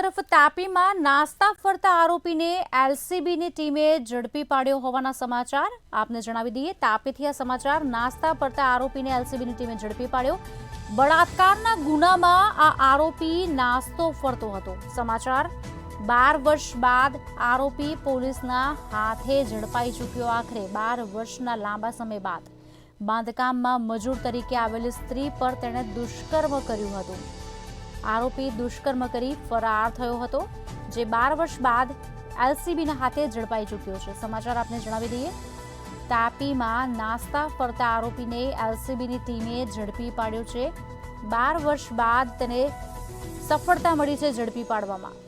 તરફ તાપીમાં નાસ્તા ફરતા આરોપીને એલસીબીની ટીમે ઝડપી પાડ્યો હોવાના સમાચાર આપને જણાવી દઈએ। તાપીથી આ સમાચાર। નાસ્તા ફરતા આરોપીને એલસીબીની ટીમે ઝડપી પાડ્યો। બળાત્કારના ગુનામાં આ આરોપી નાસ્તો ફરતો હતો। સમાચાર 12 વર્ષ બાદ આરોપી પોલીસના હાથે ઝડપાઈ ચૂક્યો। આખરે 12 વર્ષના લાંબા સમય બાદ બાંધકામમાં મજૂર તરીકે આવેલી સ્ત્રી પર તેણે દુષ્કર્મ કર્યું હતું। આરોપી દુષ્કર્મ કરી ફરાર થયો હતો, જે 12 વર્ષ બાદ એલસીબીના હાથે ઝડપાઈ ચૂક્યો છે। સમાચાર આપને જણાવી દઈએ, તાપીમાં નાસ્તા ફરતા આરોપીને એલસીબીની ટીમે ઝડપી પાડ્યો છે। 12 વર્ષ બાદ તેને સફળતા મળી છે ઝડપી પાડવામાં।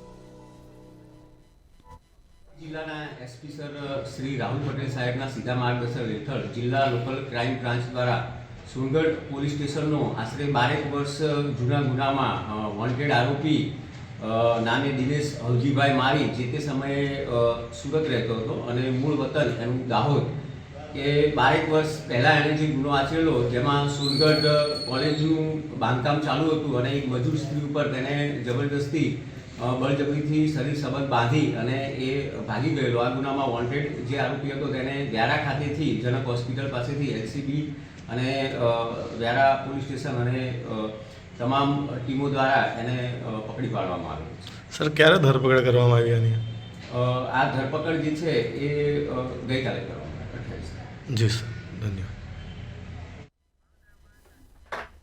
જિલ્લાના એસપી સર શ્રી રાહુલ પટેલ સાહેબના સીધા માર્ગદર્શન હેઠળ જિલ્લા લોકલ ક્રાઇમ બ્રાન્ચ દ્વારા સોનગઢ પોલીસ સ્ટેશનનો આશરે 12 વર્ષ જૂના ગુનામાં વોન્ટેડ આરોપી નામે દિનેશ હવજીભાઈ મારી જે તે સમયે સુરત રહેતો હતો અને મૂળ વતન એનું દાહોદ, કે 12 વર્ષ પહેલાં એણે જે ગુનો આચરેલો જેમાં સોનગઢ કોલેજનું બાંધકામ ચાલુ હતું અને એક મજૂર સ્ત્રી ઉપર તેને જબરદસ્તી બળજબરીથી શરીર સંબંધ બાંધી અને એ ભાગી ગયેલો। આ ગુનામાં વોન્ટેડ જે આરોપી હતો તેને વ્યારા ખાતેથી જનક હોસ્પિટલ પાસેથી એલસીબી અને વ્યારા પોલીસ સ્ટેશન અને તમામ ટીમો દ્વારા એને પકડી પાડવામાં આવ્યો છે। સર, ક્યારે ધરપકડ કરવામાં આવી આની? આ ધરપકડ જે છે એ ગઈકાલે કરવામાં આવી 28। જી સર, ધન્યવાદ।